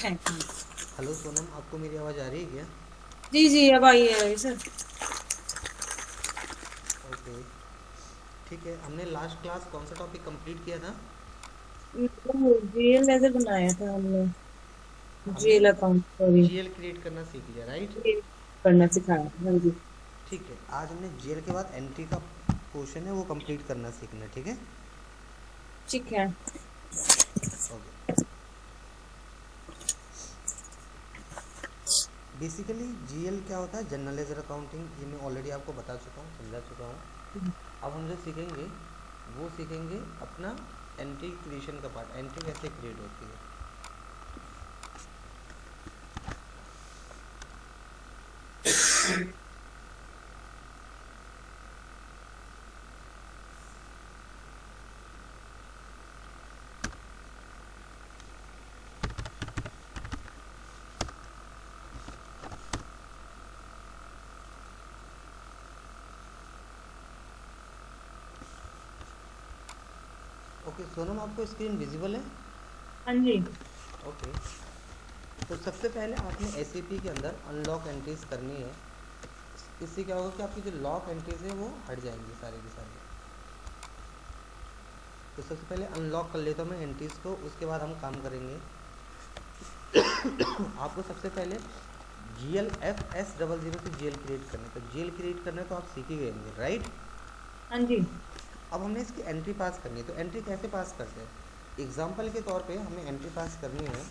है। हेलो सोनम, आपको मेरी आवाज़ आ रही है क्या? जी जी, अब आई है सर। ओके, ठीक है। हमने लास्ट क्लास कौन सा टॉपिक कंप्लीट किया था? जीएल लेजर बनाया था हमने। हमने GL account, sorry. GL create करना सीख लिया, राइट? जीएल करना सिखाया था, हाँ जी। ठीक है, आज हमने जीएल के बाद एंट्री का पोर्शन है वो कंप्लीट करना सीखना है, ठीक है। ठीक है। ओके, बेसिकली जीएल क्या होता है? General ledger accounting. ये मैं ऑलरेडी आपको बता चुका हूँ, समझा चुका हूँ। अब हम जो सीखेंगे वो सीखेंगे अपना एंट्री क्रिएशन का पार्ट, एंट्री कैसे क्रिएट होती है। ओके सोनम, आपको स्क्रीन विजिबल है? हाँ जी। ओके, तो सबसे पहले आपने एस के अंदर अनलॉक एंट्रीज करनी है। इससे क्या होगा कि आपकी जो लॉक एंट्रीज है वो हट जाएंगी सारी की सारी। तो सबसे पहले अनलॉक कर लेता हूँ मैं एंट्रीज को, उसके बाद हम काम करेंगे। आपको सबसे पहले GLFS00 से GL क्रिएट करना है। तो GL क्रिएट करना है तो आप सीख ही गए होंगे, राइट? हाँ जी। अब हमने इसकी एंट्री पास करनी है। तो एंट्री कैसे पास करते हैं? एग्जाम्पल के तौर पे हमें एंट्री पास करनी है।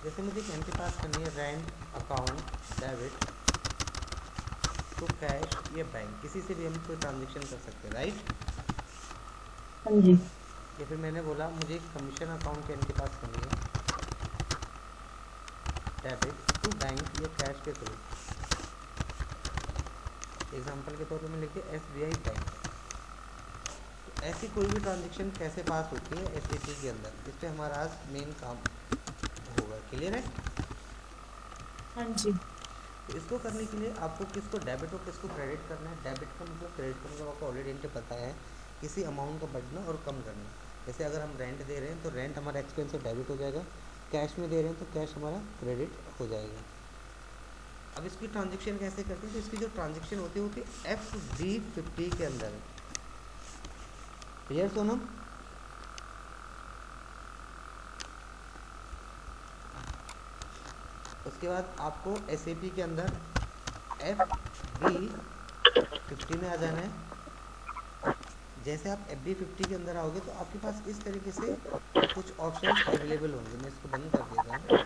जैसे मुझे एक एंट्री पास करनी है, rent account debit to cash या बैंक, किसी से भी हम कोई ट्रांजेक्शन कर सकते हैं, राइट? हाँ जी। या फिर मैंने बोला मुझे कमीशन अकाउंट की एंट्री पास करनी है, डेबिट टू बैंक या कैश के थ्रू। एग्जाम्पल के तौर पे मैं लिख दिया SBI बैंक। तो ऐसी कोई भी ट्रांजेक्शन कैसे पास होती है SAP के अंदर, इस पर हमारा आज मेन काम होगा। क्लियर है? हाँ जी। तो इसको करने के लिए आपको किसको डेबिट और किसको क्रेडिट करना है। डेबिट का मतलब, क्रेडिट का मतलब आपको ऑलरेडी इनके पता है, किसी अमाउंट का बढ़ना और कम करना। जैसे अगर हम रेंट दे रहे हैं तो रेंट हमारा एक्सपेंस डेबिट हो जाएगा, कैश में दे रहे हैं तो कैश हमारा क्रेडिट हो जाएगा। अब इसकी ट्रांजेक्शन कैसे करते हैं? तो इसकी जो ट्रांजेक्शन होती है FD50 के अंदर। क्लियर सोनम? उसके बाद आपको SAP के अंदर FD50 में आ जाना है। जैसे आप FD50 के अंदर आओगे तो आपके पास इस तरीके से कुछ ऑप्शंस अवेलेबल होंगे। मैं इसको बंद कर देता हूँ।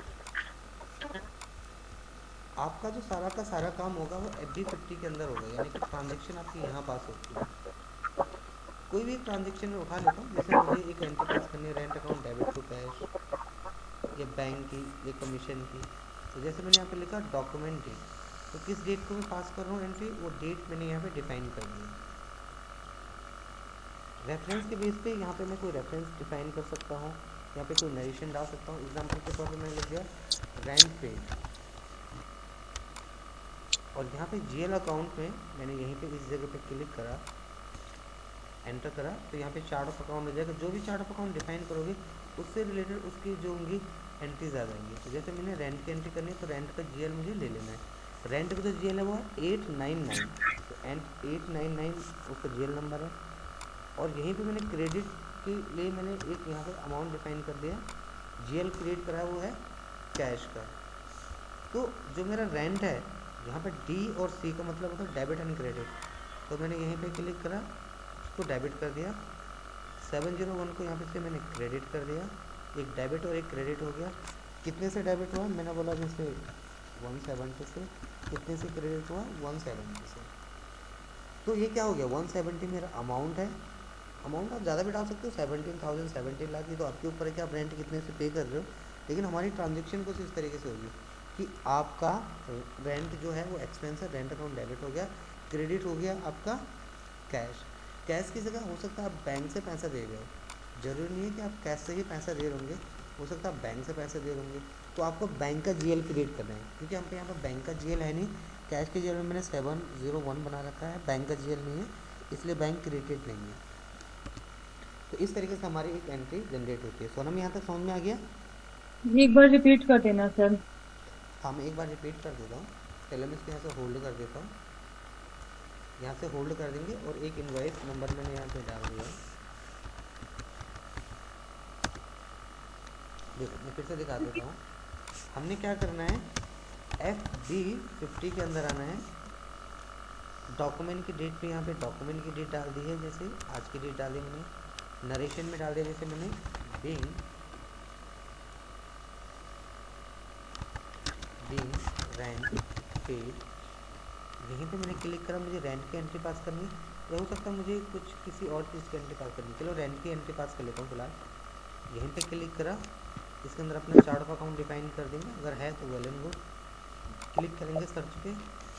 आपका जो सारा का सारा काम होगा वो FD50 के अंदर होगा, यानी कि ट्रांजेक्शन आपकी यहाँ पास होती है। कोई भी एक ट्रांजेक्शन में उठा लेता हूँ। जैसे मुझे एक एंट्री पास करनी है, rent account debit to cash या बैंक की या कमीशन की। तो जैसे मैंने यहाँ पे लिखा डॉक्यूमेंट डेट, तो किस डेट को मैं पास कर रहा हूँ एंट्री, वो डेट मैंने यहाँ पे डिफाइन कर दी है। रेफरेंस के बेस पे यहाँ पे मैं कोई रेफरेंस डिफाइन कर सकता हूँ, यहाँ पे कोई नरेशन डाल सकता हूँ। एग्जांपल के तौर पे मैंने लिख दिया रेंट पेड, और यहाँ पे जीएल अकाउंट में मैंने यहीं पे इस जगह पे क्लिक करा, एंटर करा, तो यहाँ पे चार्ट ऑफ अकाउंट हो जाएगा। जो भी चार्ट ऑफ अकाउंट डिफाइन करोगे उससे रिलेटेड उसकी जो होंगी एंट्रीज आ जाएंगी। तो जैसे मैंने रेंट की एंट्री करनी है तो रेंट का जीएल मुझे ले लेना है। रेंट का जो जीएल है वो है 899। तो एंड 899 उसका जीएल नंबर है। और यहीं पे मैंने क्रेडिट के लिए मैंने एक यहाँ पे अमाउंट डिफाइन कर दिया, जीएल क्रिएट करा है, वो है कैश का। तो जो मेरा रेंट है, यहाँ पे डी और सी का मतलब होता है डेबिट एंड क्रेडिट। तो मैंने यहीं पे क्लिक करा, उसको डेबिट कर दिया। 701 को यहाँ पे से मैंने क्रेडिट कर दिया। एक डेबिट और एक क्रेडिट हो गया। कितने से डेबिट हुआ? मैंने बोला जैसे 170 से। कितने से क्रेडिट हुआ? 170 से। तो ये क्या हो गया? 170 मेरा अमाउंट है। अमाउंट आप ज़्यादा भी डाल सकते हो, 17,000 17 लाख, ये तो आपके ऊपर है कि आप रेंट कितने से पे कर रहे हो। लेकिन हमारी ट्रांजेक्शन कुछ इस तरीके से होगी कि आपका रेंट जो है वो एक्सपेंस है, रेंट अकाउंट डेबिट हो गया, क्रेडिट हो गया आपका कैश। कैश की जगह हो सकता है आप बैंक से पैसा दे रहे हो, ज़रूरी नहीं है कि आप कैश से ही पैसा दे रहे होंगे, हो सकता है आप बैंक से पैसे दे रहे होंगे। तो आपको बैंक का जीएल क्रिएट करना है, क्योंकि हम पे यहाँ पर बैंक का जीएल है नहीं। कैश के जीएल में मैंने 701 बना रखा है, बैंक का जीएल नहीं है, इसलिए बैंक क्रिएटेड नहीं है। तो इस तरीके से हमारी एक एंट्री जनरेट होती है। सोनम, यहाँ तक समझ में आ गया? ये एक बार रिपीट कर देना सर। हाँ, मैं एक बार रिपीट कर देता हूँ। पहले मैं इसको यहाँ से होल्ड कर देता हूँ, यहाँ से होल्ड कर देंगे, और एक इनवॉइस नंबर मैंने यहाँ पे डाल दिया है। देखो, मैं फिर से दिखा देता हूँ। हमने क्या करना है, FB50 के अंदर आना है। डॉक्यूमेंट की डेट पे यहाँ पे डॉक्यूमेंट की डेट डाल दी है, जैसे आज की डेट डाली मैंने। नरेशन में डाल दिया, जैसे मैंने बीइंग रेंट पेड। यहीं पे मैंने क्लिक करा, मुझे रेंट की एंट्री पास करनी, या हो सकता है मुझे कुछ किसी और चीज़ की एंट्री पास करनी। चलो रेंट की एंट्री पास कर लेता हूँ फिलहाल। यहीं पे क्लिक करा, इसके अंदर अपना चार्ट ऑफ अकाउंट डिफाइन कर देंगे, अगर है तो वेल एंड गुड। क्लिक करेंगे सर्च पे,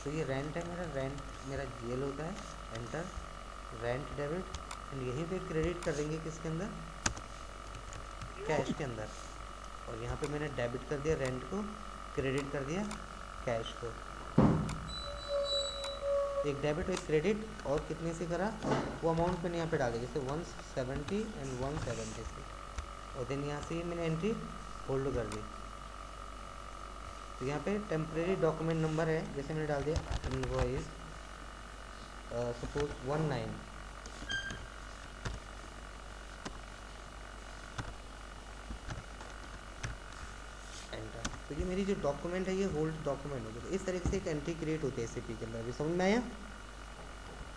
तो ये रेंट है मेरा, रेंट मेरा जीएल होता है। एंटर, रेंट डेबिट, एंड यहीं पे क्रेडिट कर देंगे किसके अंदर, कैश के अंदर। और यहाँ पे मैंने डेबिट कर दिया रेंट को, क्रेडिट कर दिया कैश को। एक डेबिट और एक क्रेडिट, और कितने से करा वो अमाउंट मैंने यहाँ पे डाल दिया, जैसे 170 एंड 170 से। और देन यहाँ से मैंने एंट्री होल्ड कर दी। तो यहाँ पे टेम्परेरी डॉक्यूमेंट नंबर है, जैसे मैंने डाल दिया इनवॉइस सपोज 19। एंटर। तो ये मेरी जो डॉक्यूमेंट है ये होल्ड डॉक्यूमेंट हो गया। तो इस तरीके से एक एंट्री क्रिएट होती है एसएपी के अंदर। अभी समझ में आया?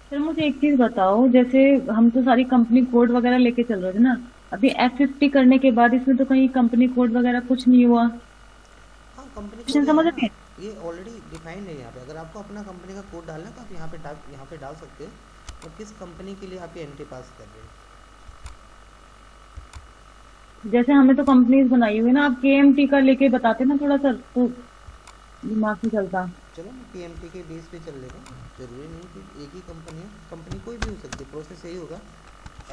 सर मुझे एक चीज बताओ, जैसे हम तो सारी कंपनी कोड वगैरह लेके चल रहे थे ना, अभी F50 करने के बाद इसमें तो कहीं कंपनी कोड वगैरह कुछ नहीं हुआ। हाँ, कंपनी कोड क्वेश्चन है समझ ना, रहे हैं? ये ऑलरेडी डिफाइंड है यहाँ पे। अगर आपको अपना कंपनी का कोड डालना है तो आप यहाँ पे डाल सकते हो, और किस कंपनी के लिए आप ये एंट्री पास कर रहे हो। जैसे हमें तो कंपनीज बनाई हुई है ना, आप KMT का लेके बताते ना थोड़ा सर, तो दिमाग में चलता। चलो, मैं पीएमटी के बेस पे चल लेगा, ज़रूरी नहीं कि एक ही कंपनी है, कंपनी कोई भी हो सकती है। प्रोसेस यही होगा।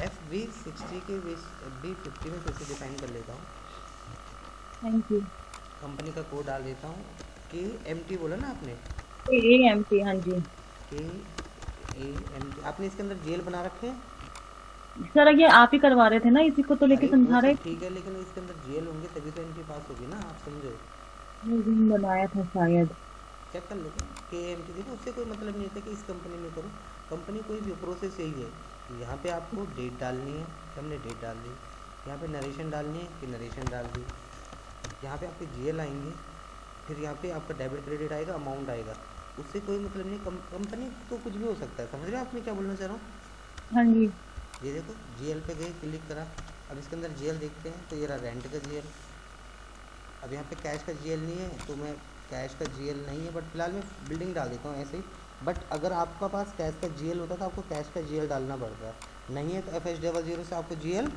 FB60 के बेस FB50 में फिर से डिफाइन कर लेता हूँ, थैंक यू। कंपनी का कोड डाल देता हूँ। KMT बोला ना आपने? AMT, हाँ जी। KAMT। आपने इसके अंदर जेल बना रखे हैं? सर ये आप ही करवा रहे थे ना, इसी को तो लेके अरे वो समझा रहे सब थे। ठीक है, लेकिन इसके अंदर जेल होंगे तभी तो एंट्री पास होगी ना, आप समझो। बनाया था शायद। चेक कर लेते हैं। KMT देखो, उससे कोई मतलब नहीं होता कि इस कंपनी में करो, कंपनी कोई भी प्रोसेस यही है। यहाँ पे आपको डेट डालनी है कि हमने डेट डाल दी, यहाँ पे नरेशन डालनी है कि नरेशन डाल दी, यहाँ पे आपके जीएल आएंगे, फिर यहाँ पे आपका डेबिट क्रेडिट आएगा, अमाउंट आएगा। उससे कोई मतलब नहीं, कंपनी तो कुछ भी हो सकता है। समझ रहे हो आप मैं क्या बोलना चाह रहा हूँ? हाँ जी। ये देखो, जीएल पे गए, क्लिक करा, अब इसके अंदर जीएल देखते हैं, तो ये रहा रेंट का जीएल। अब यहाँ पे कैश का जीएल नहीं है, तो मैं कैश का जीएल नहीं है, बट फिलहाल मैं बिल्डिंग डाल देता हूँ ऐसे ही। बट अगर आपका पास कैश का जीएल होता तो आपको कैश का जीएल डालना पड़ता, नहीं है तो FH00 से आपको जीएल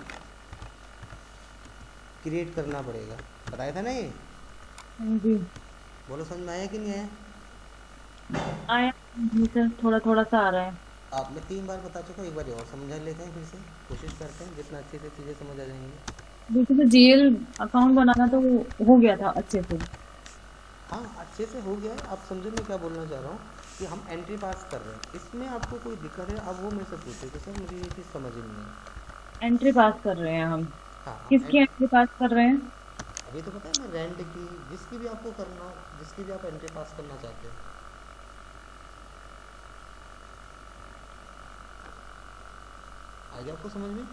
क्रिएट करना पड़ेगा। बताया था ना ये? हाँ जी। बोलो, समझ में आया कि नहीं आया? आया जी सर, थोड़ा थोड़ा सा आ रहा है। आप मैं 3 बार बता चुका हूँ, एक बार और समझा लेते हैं, फिर से कोशिश करते हैं जितना अच्छे से चीज़ें समझ आ जाएंगी। देखिए तो GL अकाउंट बनाना तो हो गया था अच्छे से। हाँ, अच्छे से हो गया है। आप समझो मैं क्या बोलना चाह रहा हूँ, कि हम एंट्री पास कर रहे हैं, इसमें आपको कोई दिक्कत है अब वो मेरे से पूछे कि सर मुझे ये चीज़ समझ ही नहीं है। एंट्री पास कर रहे हैं हम। हाँ हाँ, किसकी एंट्री पास कर रहे हैं? अभी तो पता है, मैं रेंट की, जिसकी भी आपको करना हो, जिसकी भी आप एंट्री पास करना चाहते हो। आ गया आपको समझ में?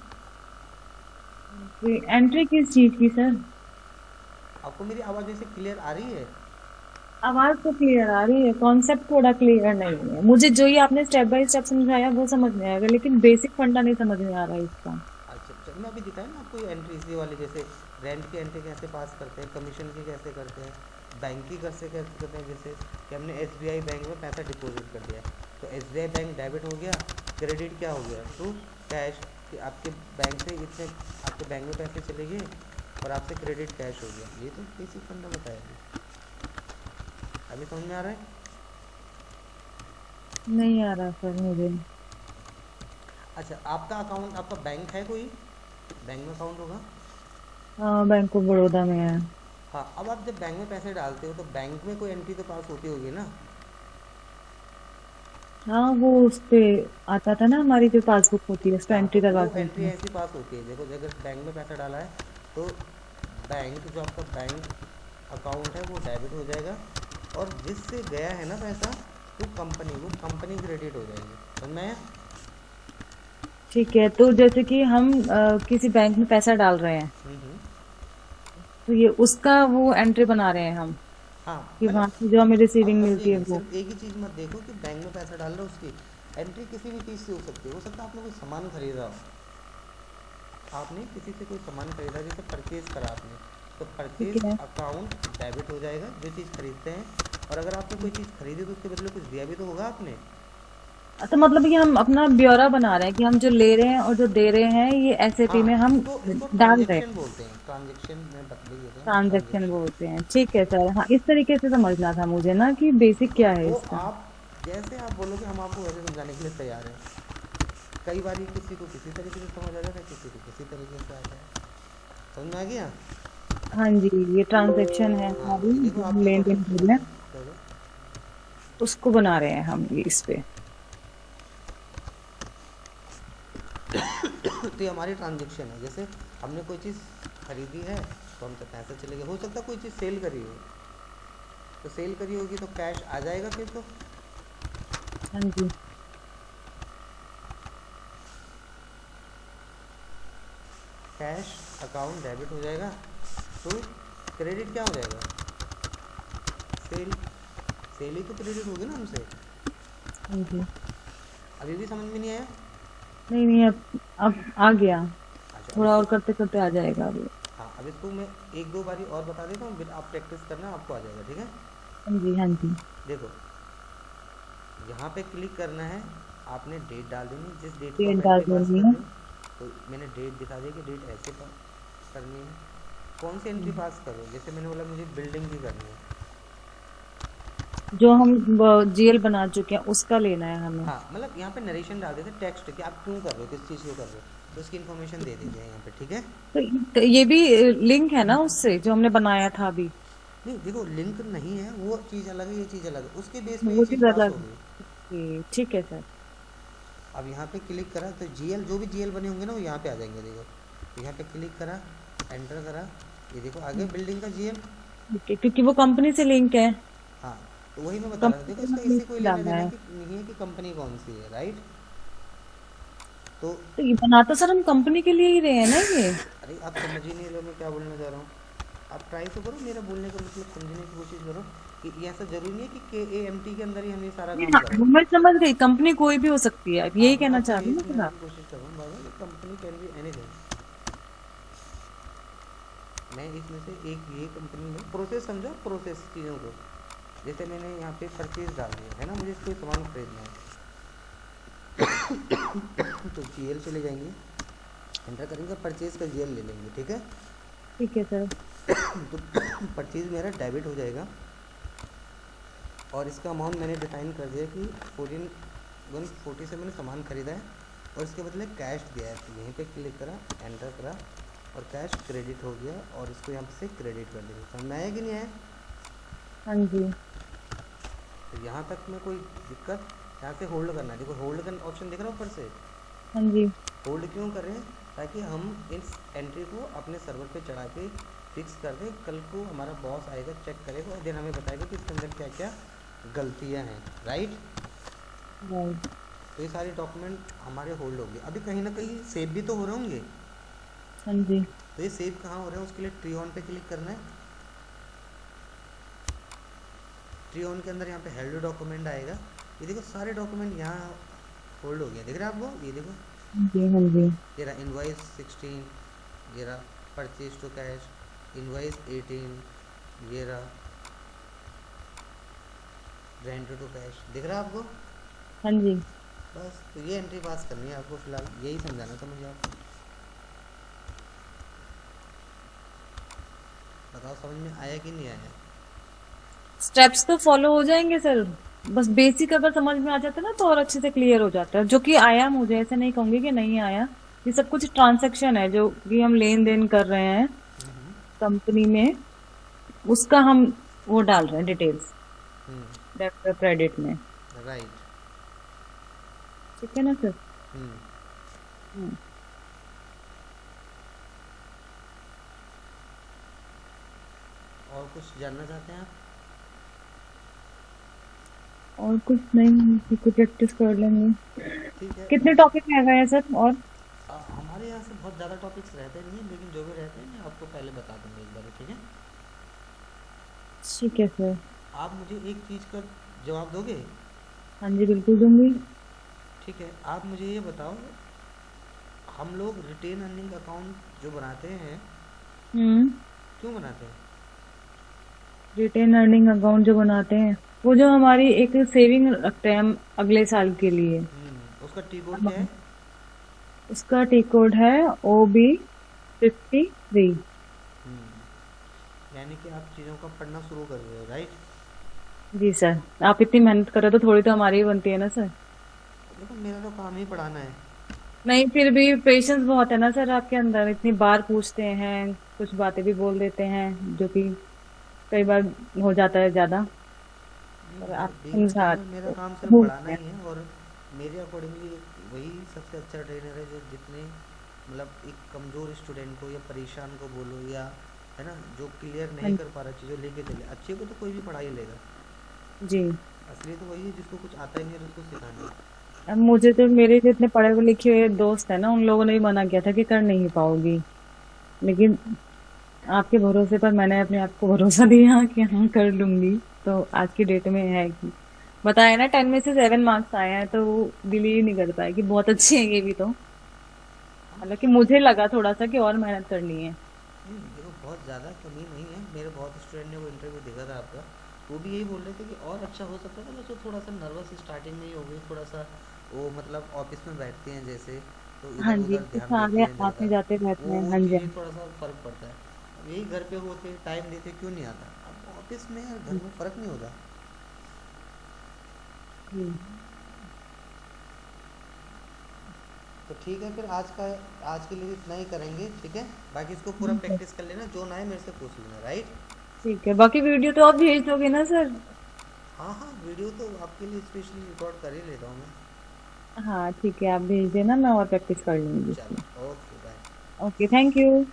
एंट्री किस चीज की सर? आपको मेरी आवाज़ जैसे क्लियर आ रही है? आवाज तो क्लियर आ रही है, कॉन्सेप्ट थोड़ा क्लियर नहीं है मुझे। जो ये आपने स्टेप बाय स्टेप समझाया वो समझ में आएगा, लेकिन बेसिक फंडा नहीं समझ में आ रहा है इसका। अच्छा अच्छा, मैं अभी दिखाया ना आपको ये एंट्री इसी वाली, जैसे रेंट की एंट्री कैसे पास करते हैं, कमीशन की कैसे करते हैं, बैंक की कैसे कैसे करते हैं। जैसे कि हमने SBI बैंक में पैसा डिपॉजिट कर दिया, तो SBI बैंक डेबिट हो गया, क्रेडिट क्या हो गया, टू कैश, कि आपके बैंक से इतने आपके बैंक में पैसे चले गए और आपसे क्रेडिट कैश हो गया। ये तो बेसिक फंडा बताया। अभी समझ में आ रहा है? नहीं आ रहा सर मुझे। अच्छा, आपका अकाउंट, आपका बैंक है कोई, बैंक में अकाउंट होगा? हाँ बैंक ऑफ बड़ौदा में है। हाँ, अब आप जब बैंक में पैसे डालते हो तो बैंक में कोई एंट्री तो पास होती होगी ना। हाँ, वो उस पे आता था ना, हमारी जो पासबुक होती है उस पे हाँ, तो एंट्री करवा वो के एंट्री आते हैं। ऐसी पास होती है, देखो अगर बैंक में पैसा डाला है तो बैंक जो आपका बैंक अकाउंट है वो डेबिट हो जाएगा, और जिससे गया है ना पैसा वो कंपनी क्रेडिट हो जाएगी, समझ में आया? ठीक है, तो जैसे कि हम किसी बैंक में पैसा डाल रहे हैं, हम्म। तो ये उसका वो एंट्री बना रहे हैं हम, हाँ, कि मतलब वहां से जो हमें आप रिसीविंग मिलती है समझेंगे, वो। सिर्फ एक ही चीज़ मत देखो कि बैंक में पैसा डाल रहे हो उसकी एंट्री किसी भी चीज़ से हो सकती है। हो सकता है आपने कोई सामान खरीदा हो, आपने किसी से कोई सामान खरीदा, जैसे परचेज़ करा आपने, तो ठीक परचेज है। अकाउंट डेबिट हो जाएगा जो चीज़ खरीदते हैं। और अगर आपने कोई चीज़ खरीदी तो उसके बदले कुछ दिया भी तो होगा आपने। तो मतलब कि हम अपना ब्यौरा बना रहे हैं कि हम जो ले रहे हैं और जो दे रहे हैं ये एसएपी हाँ, में हम इसको इसको डाल रहे हैं। ट्रांजेक्शन बोलते हैं, ट्रांजेक्शन में बदल देते हैं ट्रांजैक्शन ट्रांजेक्शन। बोलते हैं, ठीक है सर। हाँ, इस तरीके से समझना था मुझे ना कि बेसिक तो क्या है वो इसका। आप जैसे आप बोलोगे हम आपको वैसे समझाने के लिए तैयार हैं। कई बार किसी को किसी तरीके से समझ आ जाता है, किसी को किसी तरीके से आता है। समझ में आ गया? हाँ जी, ये ट्रांजैक्शन है हाँ, हमारी, ये देखो जो हम आपके लेन क्वेश्चन देन कर समझ रहे में हैं चलो। उसको बना रहे हैं हम ये इस पे। तो ये हमारी ट्रांजेक्शन है, जैसे हमने कोई चीज़ खरीदी है तो हमसे पैसे चले गए। हो सकता है कोई चीज़ सेल करी हो, तो सेल करी होगी तो कैश आ जाएगा फिर तो। हाँ जी। कैश अकाउंट डेबिट हो जाएगा, तो क्रेडिट क्या हो जाएगा? सेल। सेल ही तो क्रेडिट होगी ना हमसे। हाँ जी। अभी भी समझ में नहीं आया? नहीं नहीं, अब आ गया। अच्छा, अब थोड़ा इसको, और करते करते आ जाएगा अभी। हाँ अब इसको मैं एक दो बारी और बता देता हूँ, फिर आप प्रैक्टिस करना, आपको आ जाएगा, ठीक है? हाँ जी, हाँ जी। देखो, यहाँ पे क्लिक करना है, आपने डेट डाल देनी जिस डेट को डेट आप डाल एंट्री पास देनी कर है। रहे हो। तो मैंने डेट दिखा दी कि डेट ऐसे करनी है। कौन सी एंट्री पास करो, जैसे मैंने बोला मुझे बिल्डिंग की करनी है। जो हम जीएल बना चुके हैं उसका लेना है हमें। हाँ, मतलब यहाँ पे नरेशन डाल देते, टेक्स्ट कि आप क्यों कर रहे हो, किस चीज़ को कर रहे हो, तो उसकी इन्फॉर्मेशन दे दीजिए यहाँ पे, ठीक है? तो ये भी लिंक है ना उससे जो हमने बनाया था अभी। नहीं देखो, लिंक नहीं है, वो चीज़ अलग है, ये चीज़ अलग है, उसके बेस पे ये वो चीज़ चीज पास अलग। होगी। ठीक है सर। अब यहाँ पे क्लिक करा तो जीएल, जो भी जीएल बने होंगे ना वो यहाँ पे आ जाएंगे, देखो। तो यहाँ पे क्लिक करा, एंटर करा, ये देखो आगे बिल्डिंग का जीएल। ठीक है, क्योंकि वो कंपनी से लिंक है। हाँ, तो वही मैं बता रहा था, कंपनी देखो से इसका हमें इससे कोई लिंक लेना डालना देना है। कि नहीं है कि कंपनी कौन सी है, राइट? तो तो ये बना तो सर हम कंपनी के लिए ही रहे हैं ना ये। अरे आप समझ ही नहीं रहे मैं क्या बोलना चाह रहा हूँ। आप ट्राई तो करो, मेरा बोलने का मतलब समझने की कोशिश करो कि ये ऐसा ज़रूरी नहीं है कि KAMT के अंदर ही हम ये सारा नहीं, काम हाँ, करें। वो मैं समझ गई, कंपनी कोई भी हो सकती है, अब हाँ, यही मैं कहना आपको चाह रही यही हूँ ना सर समझाने आप। की कोशिश कर रहा हूँ बाबा कि कंपनी कैन बी एनीथिंग। मैं इसमें से एक ये कंपनी में प्रोसेस समझा, प्रोसेस चीज़ों को। जैसे मैंने यहाँ पे परचेज डाल दिया है ना, मुझे कोई सामान खरीदना है तो जीएल चले जाएंगे, एंटर करेंगे, परचेज का जीएल ले लेंगे, ठीक है? ठीक है सर। तो परचेज मेरा डेबिट हो जाएगा, और इसका अमाउंट मैंने डिफाइन कर दिया कि 140 से मैंने सामान खरीदा है और इसके बदले कैश दिया है। तो यहीं पे क्लिक करा, एंटर करा, और कैश क्रेडिट हो गया, और इसको यहाँ से क्रेडिट कर देंगे। समझ में आया कि नहीं आया? हाँ जी। तो यहाँ तक में कोई दिक्कत? यहाँ से होल्ड करना है, देखो होल्ड का ऑप्शन दिख रहा है ऊपर से। हाँ जी। होल्ड क्यों कर रहे हैं? ताकि हम इस एंट्री को अपने सर्वर पे चढ़ा के फिक्स कर दें, कल को हमारा बॉस आएगा, चेक करेगा और देन हमें बताएगा कि इसके अंदर क्या क्या गलतियाँ हैं, राइट? राइट। तो ये सारे डॉक्यूमेंट हमारे होल्ड होंगे, अभी कहीं ना कहीं सेव भी तो हो रहे होंगे। हाँ जी। तो ये सेव कहाँ हो रहे हैं, उसके लिए ट्री ऑन पे क्लिक करना है। ट्री ऑन के अंदर यहाँ पे हेल्ड डॉक्यूमेंट आएगा, ये देखो सारे डॉक्यूमेंट यहाँ होल्ड हो गया, दिख रहा है आपको? ये देखो, हाँ जी। हाँ जी। ये रहा इनवाइस 16, ये रहा परचेज टू कैश, इनवाइस 18, ये रहा रेंट टू कैश, दिख रहा है आपको? हाँ जी। बस, तो ये एंट्री पास करनी है आपको, फिलहाल यही समझाना था मुझे आपको। बताओ समझ में आया कि नहीं आया? स्टेप्स तो फॉलो हो जाएंगे सर, बस बेसिक अगर समझ में आ जाता है ना तो और अच्छे से क्लियर हो जाता है, जो कि आया मुझे, ऐसे नहीं कहूंगी कि नहीं आया। ये सब कुछ ट्रांजैक्शन है जो कि हम लेन देन कर रहे हैं कंपनी में। उसका हम वो डाल रहे हैं डिटेल्स हम्म। डेबिट और क्रेडिट में। राइट। ठीक है ना सर? हम्म। हम्म। और कुछ जानना चाहते हैं आप? और कुछ नहीं, इसी को प्रैक्टिस कर लेंगे। ठीक है। कितने टॉपिक रह गए हैं सर और? हमारे यहाँ से बहुत ज़्यादा टॉपिक्स रहते नहीं हैं, लेकिन जो भी रहते हैं मैं आपको पहले बता दूंगा एक बार, ठीक है? ठीक है सर। आप मुझे एक चीज़ का जवाब दोगे? हाँ जी, बिल्कुल दूंगी। ठीक है, आप मुझे ये बताओ, हम लोग रिटेन अर्निंग अकाउंट जो बनाते हैं, हम्म। क्यों बनाते हैं? रिटेन अर्निंग अकाउंट जो बनाते हैं, वो जो हमारी एक सेविंग रखते हैं हम अगले साल के लिए। उसका टी कोड क्या है? हम- उसका टी कोड है OB53। यानी कि आप चीज़ों का पढ़ना शुरू कर रहे हो, राइट? जी सर। आप इतनी मेहनत करो तो थोड़ी तो हमारी ही बनती है ना सर। देखो, मेरा तो काम ही पढ़ाना है। नहीं, फिर भी पेशेंस बहुत है ना सर आपके अंदर, इतनी बार पूछते हैं, कुछ बातें भी बोल देते हैं जो कि कई बार हो जाता है ज्यादा। पर आप बीइंग अ समझा ट्रेनर मेरा काम सिर्फ हो पढ़ाना गया। ही है, और मेरे अकॉर्डिंगली वही सबसे अच्छा ट्रेनर है जो जितने मतलब एक कमज़ोर स्टूडेंट को या परेशान को बोलो, या है ना, जो क्लियर हाँ नहीं कर पा रहा चीज़ों लेके चले, अच्छे को तो कोई भी पढ़ा ही लेगा। जी। असली तो वही है जिसको कुछ आता ही नहीं है उसको सिखाना है। अब मुझे तो, मेरे जितने पढ़े हुए लिखे हुए दोस्त है ना, उन लोगों ने भी मना किया था कि कर नहीं पाओगी, लेकिन आपके भरोसे पर मैंने अपने आप को भरोसा दिया कि हाँ कर लूंगी। तो आज की डेट में है कि बताया ना, 10 में से 7 मार्क्स आए हैं, तो वो बिलीव नहीं कर पाए कि बहुत अच्छे हैं ये भी तो। हालांकि मुझे लगा थोड़ा सा कि और मेहनत करनी है। देखो, बहुत ज़्यादा कमी नहीं है, मेरे बहुत स्टूडेंट ने वो इंटरव्यू देखा था आपका, वो भी यही बोल रहे थे कि और अच्छा हो सकता था, बस वो थोड़ा सा नर्वस स्टार्टिंग में ही हो गई, थोड़ा सा वो मतलब ऑफिस में बैठते हैं जैसे, तो हाँ इधर जी, उधर तो ध्यान सारे देते हैं ज़्यादा। आते जाते रहते हैं, वो हाँ जी हाँ चीज़ें थोड़ा सा फ़र्क पड़ता है। अब यही घर पे होते टाइम देते क्यों नहीं आता, अब ऑफिस में और घर जी। में फ़र्क नहीं होता। जी। तो ठीक है, फिर आज के लिए इतना ही करेंगे, ठीक है? बाकी इसको पूरा ठीक है। प्रैक्टिस कर लेना, जो ना है मेरे से पूछ लेना, राइट? ठीक है, बाकी वीडियो तो आप भेज दोगे ना सर? हाँ हाँ, वीडियो तो आपके लिए स्पेशली रिकॉर्ड कर ही लेता हूँ मैं। हाँ ठीक है, आप भेज देना, मैं और प्रैक्टिस कर लूंगी इसकी। चलो, okay, bye. Okay, thank you.